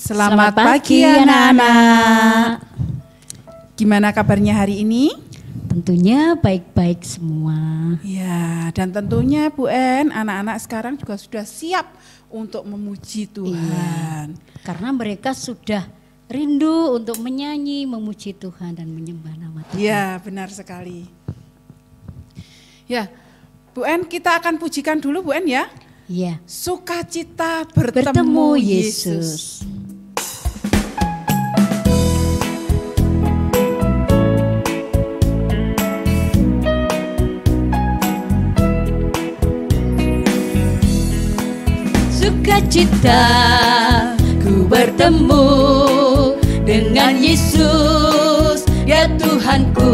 Selamat pagi anak-anak. Gimana kabarnya hari ini? Tentunya baik-baik semua. Ya, dan tentunya Bu En, anak-anak sekarang juga sudah siap untuk memuji Tuhan. Iya, karena mereka sudah rindu untuk menyanyi, memuji Tuhan dan menyembah nama Tuhan. Ya, benar sekali. Ya, Bu En, kita akan pujikan dulu Bu En ya. Iya. Sukacita bertemu Yesus. Sukacita ku bertemu dengan Yesus, ya Tuhanku.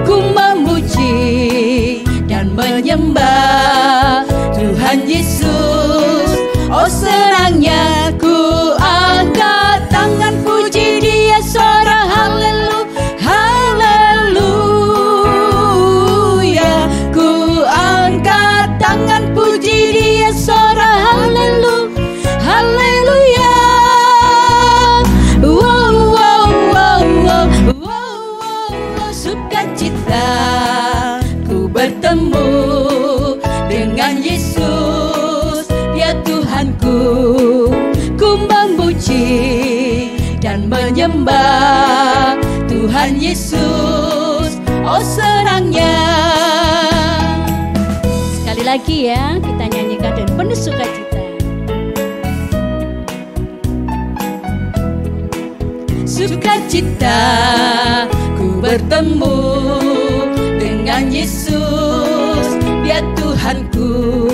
Ku memuji dan menyembah Tuhan Yesus. Oh senangnya ku angkat tangan puji Dia, suara haleluya, haleluya. Ku angkat tangan puji Dia, suara haleluya, haleluya. Wow, wow, wow, wow, wow, wow. Sukacita ku bertemu dengan Yesus, ya Tuhanku. Ku memuji dan menyembah Tuhan Yesus. Oh senangnya. Sekali lagi ya, kita nyanyikan dan penuh sukacita. Sukacita ku bertemu dengan Yesus, ya Tuhanku.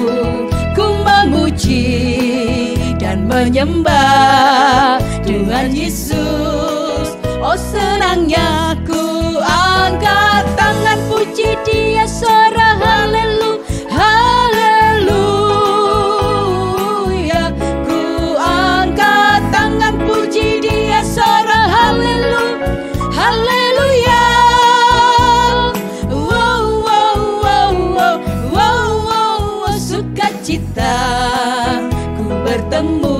Ku memuji dan menyembah Tuhan Yesus. Oh senangnya ku angkat tangan puji Dia, suara haleluya, haleluya. Ku angkat tangan puji Dia, suara haleluya, haleluya. Wow, wow, wow, wow, wow, wow. Sukacita ku bertemu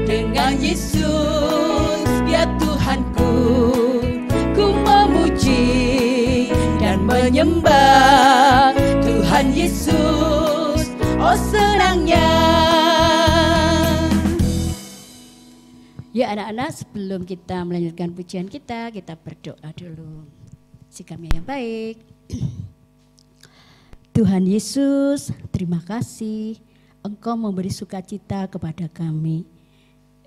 dengan Yesus, ya Tuhanku. Ku memuji dan menyembah Tuhan Yesus. Oh senangnya. Ya anak-anak, sebelum kita melanjutkan pujian kita berdoa dulu. Sikapnya yang baik. Tuhan Yesus, terima kasih Engkau memberi sukacita kepada kami.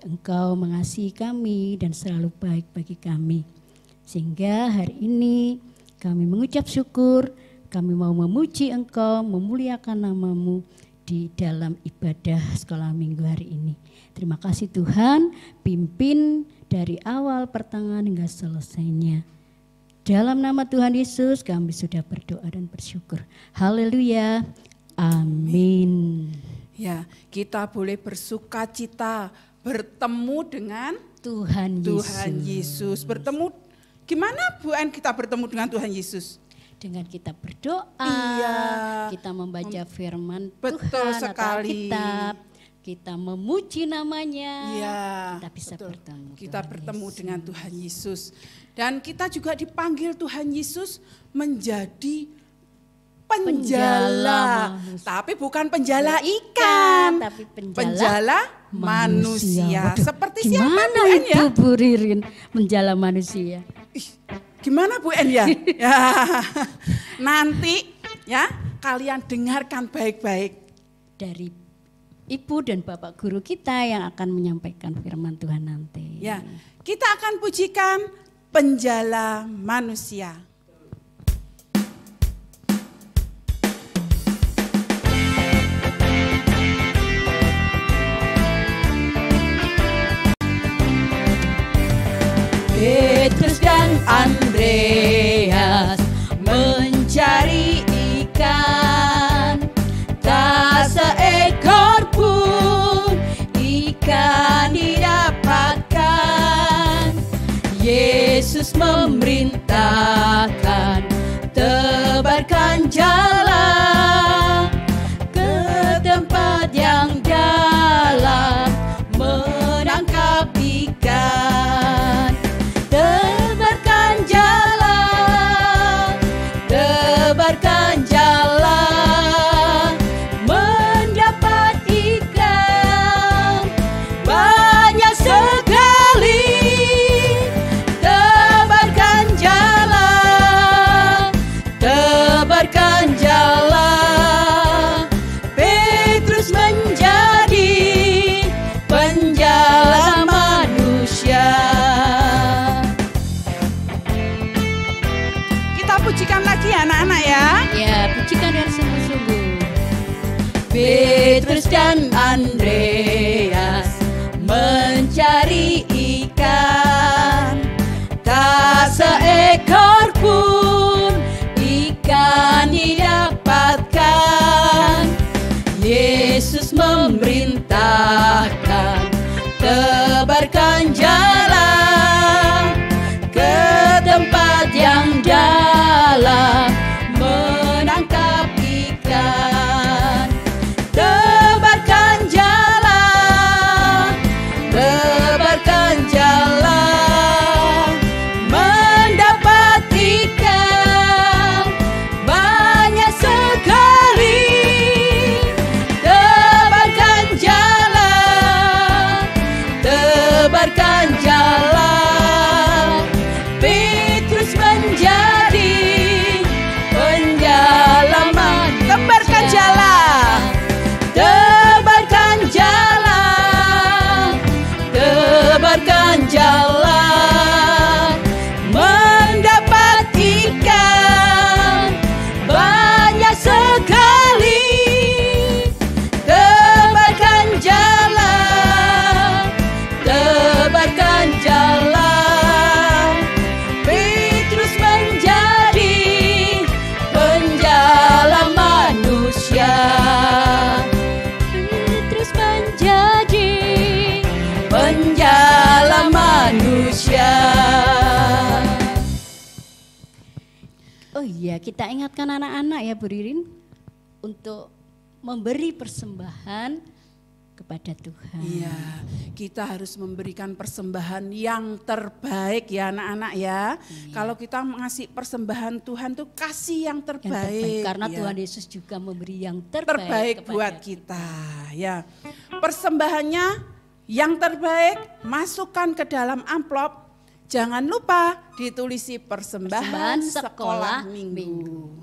Engkau mengasihi kami dan selalu baik bagi kami. Sehingga hari ini kami mengucap syukur, kami mau memuji Engkau, memuliakan nama-Mu di dalam ibadah sekolah minggu hari ini. Terima kasih Tuhan, pimpin dari awal pertengahan hingga selesainya. Dalam nama Tuhan Yesus kami sudah berdoa dan bersyukur. Haleluya, amin. Ya, kita boleh bersukacita bertemu dengan Tuhan Yesus. Bertemu, gimana Bu En kita bertemu dengan Tuhan Yesus? Dengan kita berdoa, iya, kita membaca firman betul Tuhan sekali. atau kitab, kita memuji namanya, iya, kita bisa betul. bertemu. Kita bertemu dengan Tuhan Yesus. Dan kita juga dipanggil Tuhan Yesus menjadi penjala, tapi bukan penjala ikan, tapi penjala manusia. Waduh, seperti siapa Bu En ya? Itu Bu Ririn, menjala manusia. Gimana Bu En ya? Ya, nanti ya kalian dengarkan baik-baik dari Ibu dan Bapak Guru kita yang akan menyampaikan firman Tuhan nanti. Ya, kita akan pujikan penjala manusia. Petrus dan Andreas mencari ikan, tak seekor pun ikan didapatkan. Yesus memerintahkan, tebarkan jala ke tempat yang dalam, menangkap kita pujikan lagi anak-anak ya. Ya, pujikan dengan sungguh-sungguh. Petrus dan Andreas mencari ikan, tak seekor pun ikan didapatkan. Yesus memerintahkan, tebarkan jala ke tempat yang dalam, menangkap ikan. Tebarkan jala, tebarkan jala, mendapat ikan banyak sekali. Tebarkan jala, tebarkan jala. Petrus menjadi penjala manusia. Tebarkan jala. Tebarkan jala, tebarkan jala, mendapat ikan banyak sekali. Tebarkan jala, tebarkan jala. Petrus menjadi penjala manusia. Petrus menjadi penjala manusia. Oh iya, kita ingatkan anak-anak ya Bu Ririn untuk memberi persembahan kepada Tuhan. Iya, kita harus memberikan persembahan yang terbaik ya anak-anak ya. Iya. Kalau kita ngasih persembahan Tuhan tuh kasih yang Yang terbaik. terbaik karena ya. Tuhan Yesus juga memberi yang terbaik kepada buat kita ya. Persembahannya yang terbaik masukkan ke dalam amplop. Jangan lupa ditulisi persembahan sekolah minggu.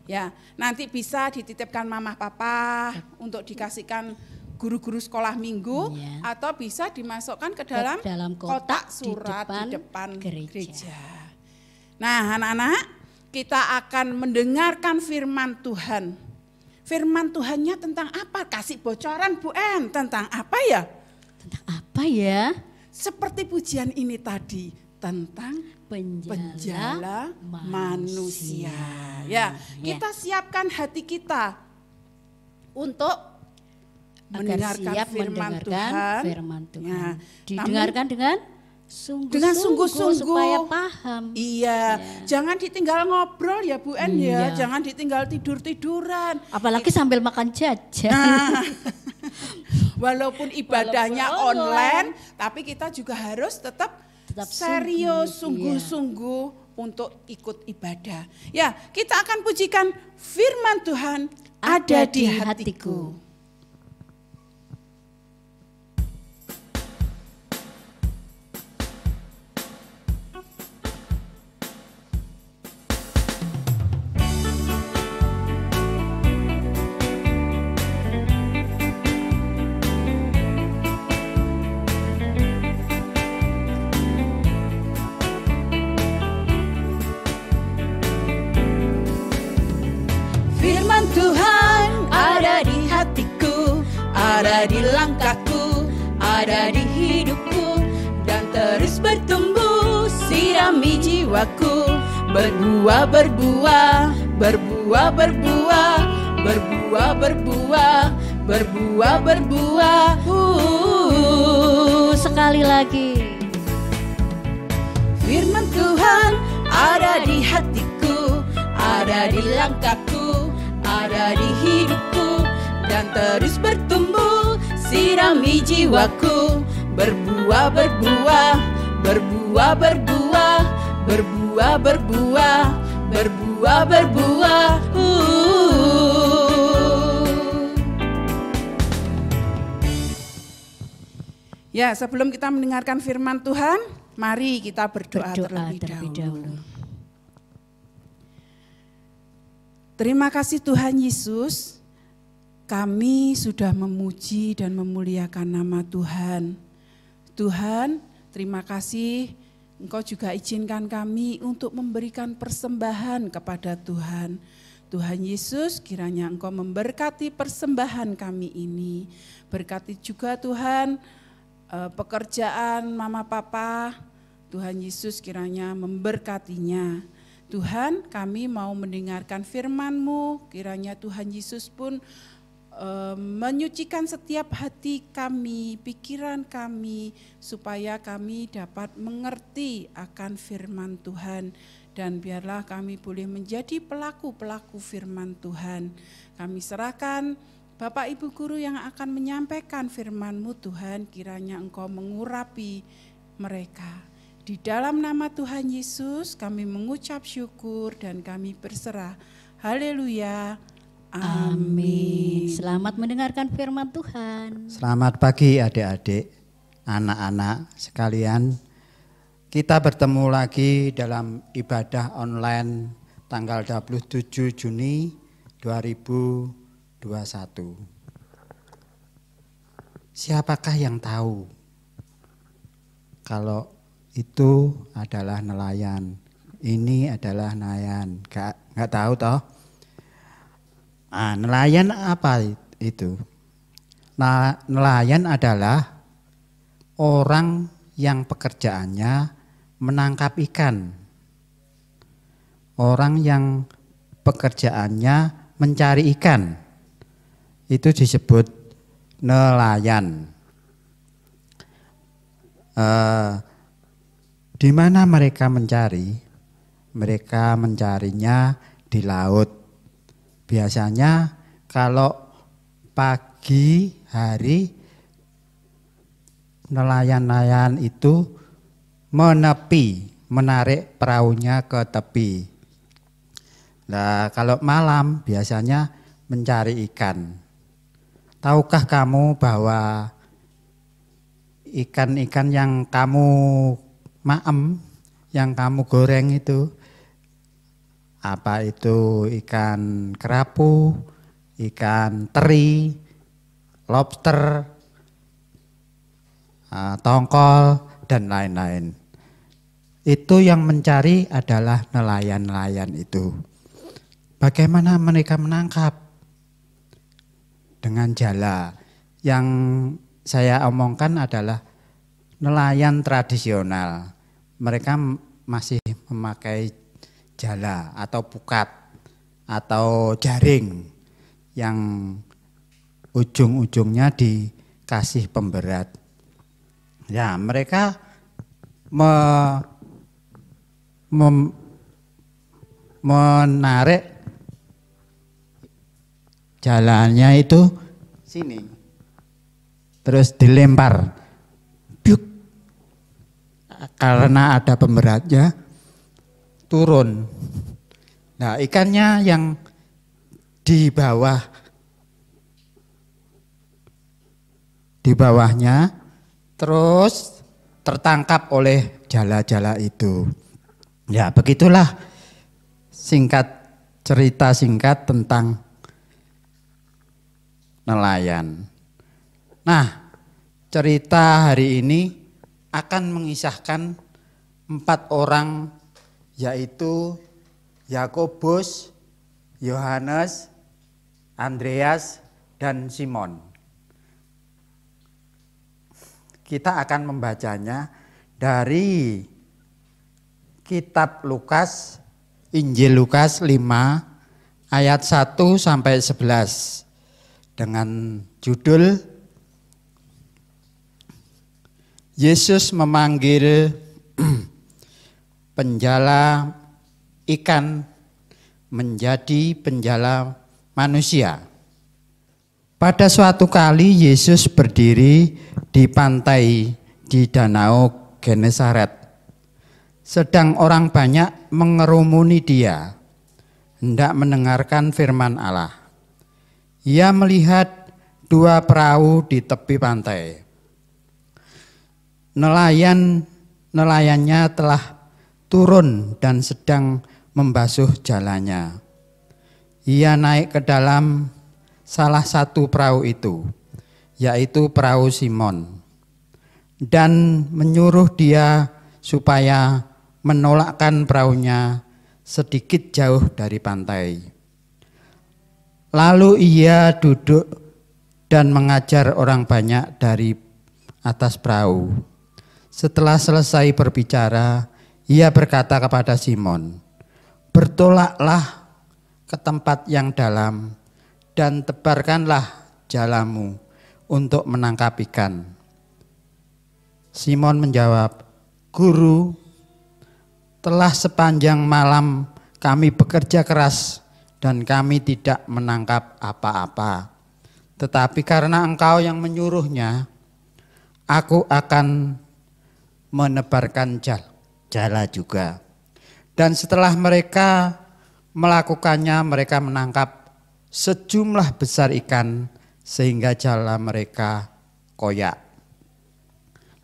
Ya, nanti bisa dititipkan mama papa untuk dikasihkan guru-guru sekolah minggu, Iya. atau bisa dimasukkan ke dalam dalam kotak kotak surat di depan gereja. gereja. Nah, anak-anak, kita akan mendengarkan firman Tuhan. Firman Tuhannya tentang apa? Kasih bocoran Bu En, tentang apa ya? Tentang apa ya? Seperti pujian ini tadi, tentang penjala manusia. Ya, kita siapkan hati kita untuk Agar mendengarkan siap firman mendengarkan Tuhan. firman Tuhan. Ya, Didengarkan dengan dengan sungguh-sungguh supaya paham. Iya, jangan ditinggal ngobrol ya Bu En ya, Iya. jangan ditinggal tidur-tiduran. Apalagi sambil makan jajan. Nah, walaupun ibadahnya Walaupun online, tapi kita juga harus tetap serius, sungguh, sungguh-sungguh untuk ikut ibadah. Ya, kita akan pujikan firman Tuhan ada di hatiku. Firman Tuhan ada di hatiku, ada di langkahku, ada di hidupku, dan terus bertumbuh, sirami jiwaku, berbuah, berbuah, berbuah, berbuah, berbuah, berbuah, berbuah, berbuah. Sekali lagi. Firman Tuhan ada di hatiku, ada di langkahku, ada di hidupku, dan terus bertumbuh, sirami jiwaku, berbuah, berbuah, berbuah, berbuah, berbuah, berbuah, berbuah, berbuah. Ya, sebelum kita mendengarkan firman Tuhan, mari kita berdoa terlebih dahulu. Terima kasih Tuhan Yesus, kami sudah memuji dan memuliakan nama Tuhan. Tuhan, terima kasih Engkau juga izinkan kami untuk memberikan persembahan kepada Tuhan. Tuhan Yesus, kiranya Engkau memberkati persembahan kami ini. Berkati juga Tuhan pekerjaan mama papa. Tuhan Yesus kiranya memberkatinya. Tuhan, kami mau mendengarkan firman-Mu, kiranya Tuhan Yesus pun menyucikan setiap hati kami, pikiran kami, supaya kami dapat mengerti akan firman Tuhan. Dan biarlah kami boleh menjadi pelaku-pelaku firman Tuhan. Kami serahkan Bapak Ibu Guru yang akan menyampaikan firman-Mu Tuhan, kiranya Engkau mengurapi mereka. Di dalam nama Tuhan Yesus kami mengucap syukur dan kami berserah. Haleluya. Amin. Selamat mendengarkan firman Tuhan. Selamat pagi adik-adik, anak-anak sekalian. Kita bertemu lagi dalam ibadah online tanggal 27 Juni 2021. Siapakah yang tahu kalau itu adalah nelayan? Ini adalah nelayan. Nggak tahu toh? Nah, nelayan apa itu? Nah, nelayan adalah orang yang pekerjaannya menangkap ikan. Orang yang pekerjaannya mencari ikan. Itu disebut nelayan. Di mana mereka mencari? Mereka mencarinya di laut. Biasanya kalau pagi hari nelayan-nelayan itu menepi, menarik perahunya ke tepi. Nah, kalau malam biasanya mencari ikan. Tahukah kamu bahwa ikan-ikan yang kamu maem, yang kamu goreng itu, apa itu ikan kerapu, ikan teri, lobster, tongkol, dan lain-lain. Itu yang mencari adalah nelayan-nelayan itu. Bagaimana mereka menangkap? Dengan jala. Yang saya omongkan adalah nelayan tradisional. Mereka masih memakai jala atau pukat atau jaring yang ujung-ujungnya dikasih pemberat. Ya, mereka menarik jalannya itu sini, terus dilempar, biuk, karena ada pemberatnya turun. Nah, ikannya yang di bawahnya terus tertangkap oleh jala-jala itu. Ya, begitulah cerita singkat tentang nelayan. Nah, cerita hari ini akan mengisahkan 4 orang, yaitu Yakobus, Yohanes, Andreas, dan Simon. Kita akan membacanya dari kitab Lukas, Injil Lukas 5 ayat 1 sampai 11 dengan judul Yesus memanggil penjala ikan menjadi penjala manusia. Pada suatu kali Yesus berdiri di pantai di Danau Genesaret. Sedang orang banyak mengerumuni dia, hendak mendengarkan firman Allah. Ia melihat 2 perahu di tepi pantai. Nelayannya telah turun dan sedang membasuh jalannya. Ia naik ke dalam salah satu perahu itu, yaitu perahu Simon, dan menyuruh dia supaya menolakkan perahunya sedikit jauh dari pantai. Lalu ia duduk dan mengajar orang banyak dari atas perahu. Setelah selesai berbicara, ia berkata kepada Simon, "Bertolaklah ke tempat yang dalam dan tebarkanlah jalamu untuk menangkap ikan." Simon menjawab, "Guru, telah sepanjang malam kami bekerja keras dan kami tidak menangkap apa-apa. Tetapi karena Engkau yang menyuruhnya, aku akan menebarkan jala juga." Dan setelah mereka melakukannya, mereka menangkap sejumlah besar ikan sehingga jala mereka koyak.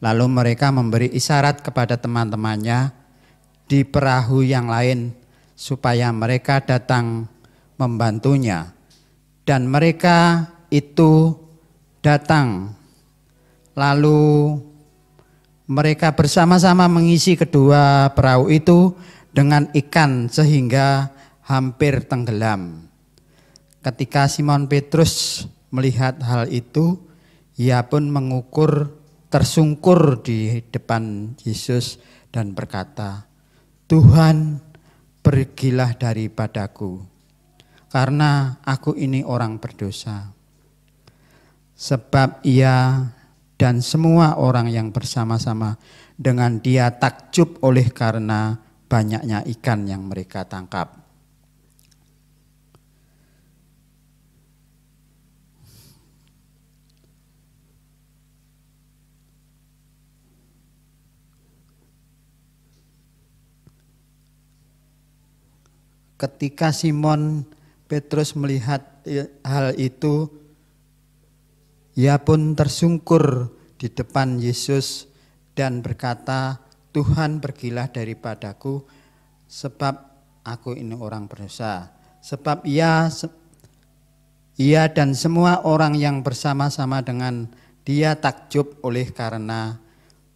Lalu mereka memberi isyarat kepada teman-temannya di perahu yang lain supaya mereka datang membantunya. Dan mereka itu datang. Lalu mereka bersama-sama mengisi kedua perahu itu dengan ikan sehingga hampir tenggelam. Ketika Simon Petrus melihat hal itu, ia pun tersungkur di depan Yesus dan berkata, "Tuhan, pergilah daripadaku, karena aku ini orang berdosa." Sebab ia dan semua orang yang bersama-sama dengan dia takjub oleh karena banyaknya ikan yang mereka tangkap. Ketika Simon Petrus melihat hal itu, ia pun tersungkur di depan Yesus dan berkata, "Tuhan, pergilah daripadaku, sebab aku ini orang berdosa." Sebab ia dan semua orang yang bersama-sama dengan dia takjub oleh karena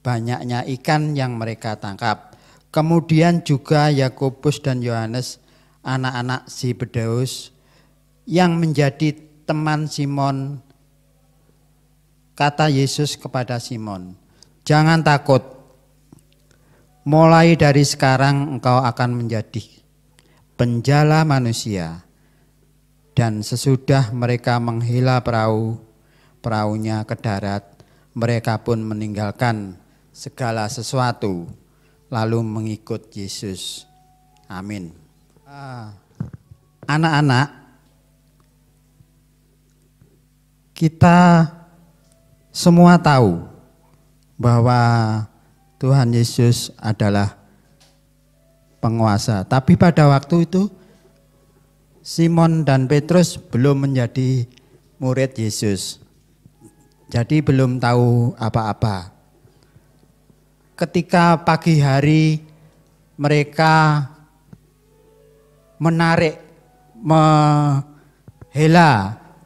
banyaknya ikan yang mereka tangkap. Kemudian juga Yakobus dan Yohanes, anak-anak Zebedeus, yang menjadi teman Simon. Kata Yesus kepada Simon, "Jangan takut, mulai dari sekarang engkau akan menjadi penjala manusia." Dan sesudah mereka menghela perahunya ke darat, mereka pun meninggalkan segala sesuatu, lalu mengikut Yesus. Amin. Anak-anak, kita semua tahu bahwa Tuhan Yesus adalah penguasa. Tapi pada waktu itu Simon dan Petrus belum menjadi murid Yesus. Jadi belum tahu apa-apa. Ketika pagi hari mereka menghela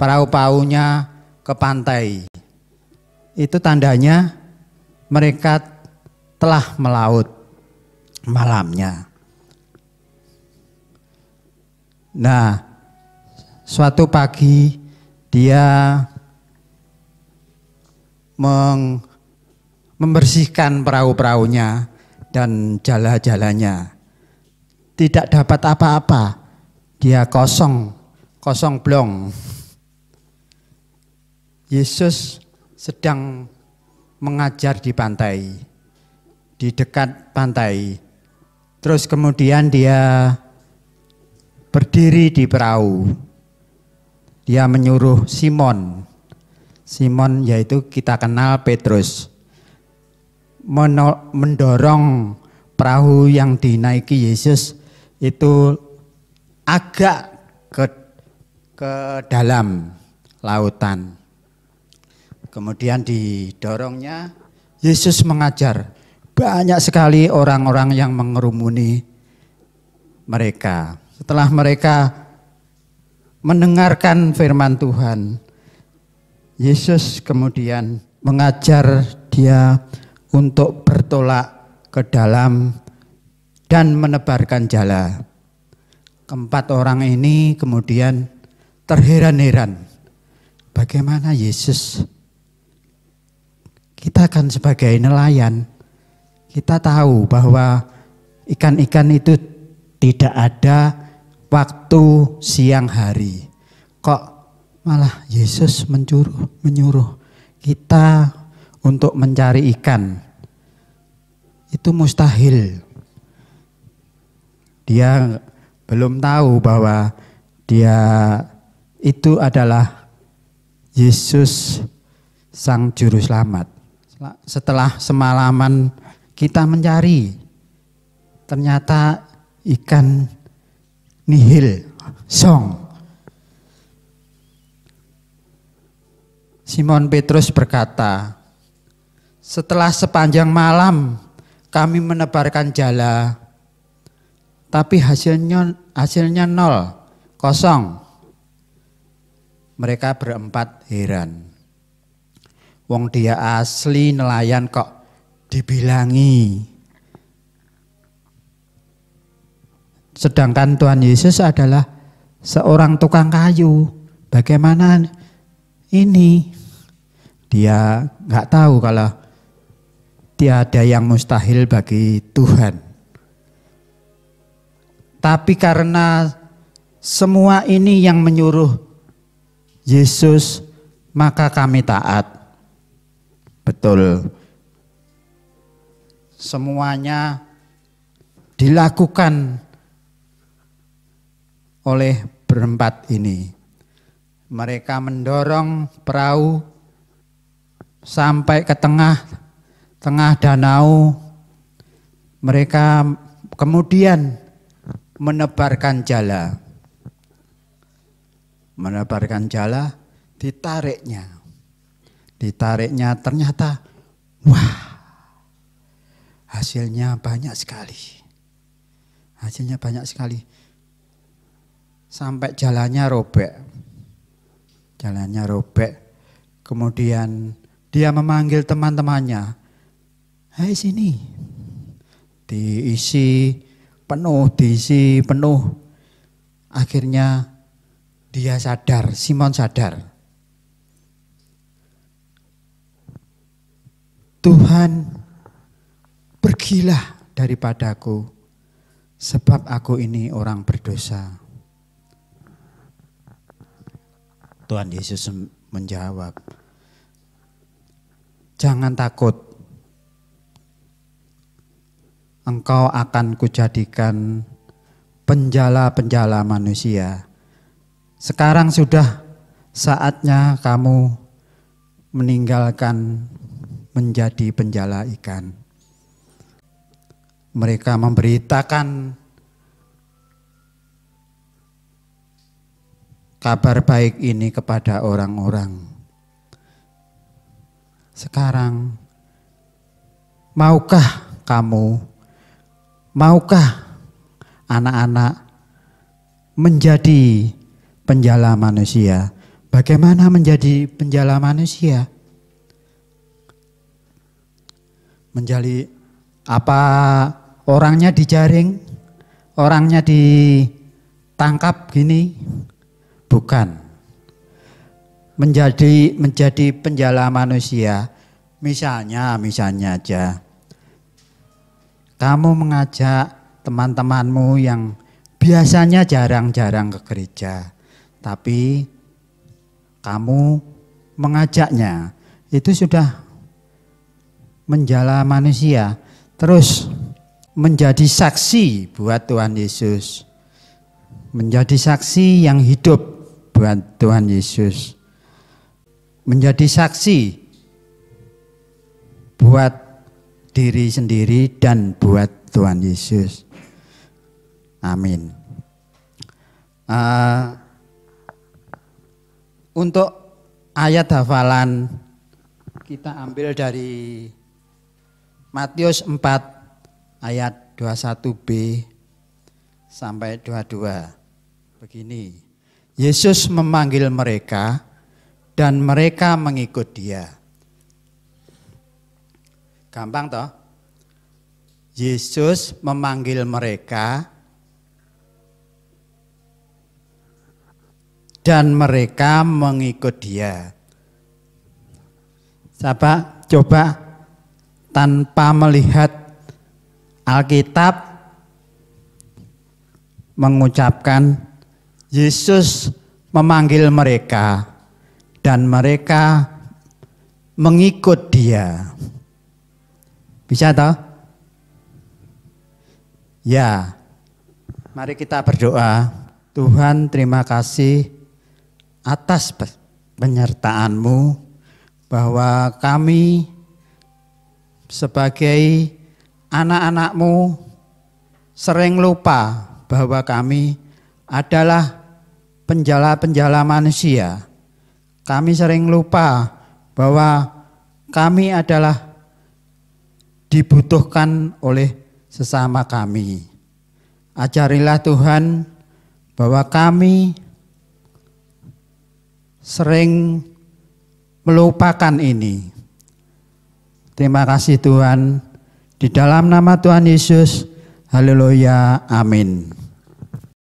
perahu-perahunya ke pantai, itu tandanya mereka telah melaut malamnya. Nah, suatu pagi dia membersihkan perahu-perahunya dan jala-jalanya. Tidak dapat apa-apa, dia kosong blong. Yesus sedang mengajar di pantai, di dekat pantai. Terus kemudian dia berdiri di perahu. Dia menyuruh Simon yaitu kita kenal Petrus, mendorong perahu yang dinaiki Yesus itu agak ke dalam lautan. Kemudian didorongnya, Yesus mengajar. Banyak sekali orang-orang yang mengerumuni mereka. Setelah mereka mendengarkan firman Tuhan, Yesus kemudian mengajar dia untuk bertolak ke dalam dan menebarkan jala. Keempat orang ini kemudian terheran-heran. Bagaimana Yesus? Kita kan sebagai nelayan, kita tahu bahwa ikan-ikan itu tidak ada waktu siang hari. Kok malah Yesus menyuruh kita untuk mencari ikan? Itu mustahil. Dia belum tahu bahwa dia itu adalah Yesus Sang Juru Selamat. Setelah semalaman kita mencari, ternyata ikan nihil, song. Simon Petrus berkata, setelah sepanjang malam kami menebarkan jala, tapi hasilnya nol, kosong. Mereka berempat heran. Wong dia asli nelayan kok dibilangi. Sedangkan Tuhan Yesus adalah seorang tukang kayu. Bagaimana ini? Dia nggak tahu kalau tiada yang mustahil bagi Tuhan. Tapi karena semua ini yang menyuruh Yesus, maka kami taat. Betul. Semuanya dilakukan oleh berempat ini. Mereka mendorong perahu sampai ke tengah danau. Mereka kemudian menebarkan jala. Menebarkan jala, Ditariknya ternyata, wah, hasilnya banyak sekali. Sampai jalannya robek. Kemudian dia memanggil teman-temannya. Hai sini. Diisi penuh. Akhirnya dia sadar, Simon sadar. Tuhan, pergilah daripadaku, sebab aku ini orang berdosa. Tuhan Yesus menjawab, jangan takut, engkau akan kujadikan penjala-penjala manusia. Sekarang sudah saatnya kamu meninggalkan menjadi penjala ikan. Mereka memberitakan kabar baik ini kepada orang-orang. Sekarang, maukah anak-anak menjadi penjala manusia? Bagaimana menjadi penjala manusia? Menjadi apa? Orangnya dijaring, orangnya ditangkap gini? Bukan. Menjadi penjala manusia. Misalnya aja, kamu mengajak teman-temanmu yang biasanya jarang-jarang ke gereja, tapi kamu mengajaknya, itu sudah menjala manusia. Terus menjadi saksi buat Tuhan Yesus, menjadi saksi yang hidup buat Tuhan Yesus, menjadi saksi buat diri sendiri dan buat Tuhan Yesus. Amin. Untuk ayat hafalan kita ambil dari Matius 4 ayat 21b sampai 22. Begini, Yesus memanggil mereka dan mereka mengikut dia. Gampang toh? Yesus memanggil mereka dan mereka mengikut Dia. Coba tanpa melihat Alkitab mengucapkan Yesus memanggil mereka dan mereka mengikut Dia. Bisa toh? Ya. Mari kita berdoa. Tuhan, terima kasih atas penyertaan-Mu bahwa kami sebagai anak-anak-Mu sering lupa bahwa kami adalah penjala-penjala manusia. Kami sering lupa bahwa kami adalah dibutuhkan oleh sesama kami. Ajarilah Tuhan bahwa kami sering melupakan ini. Terima kasih Tuhan. Di dalam nama Tuhan Yesus. Haleluya. Amin.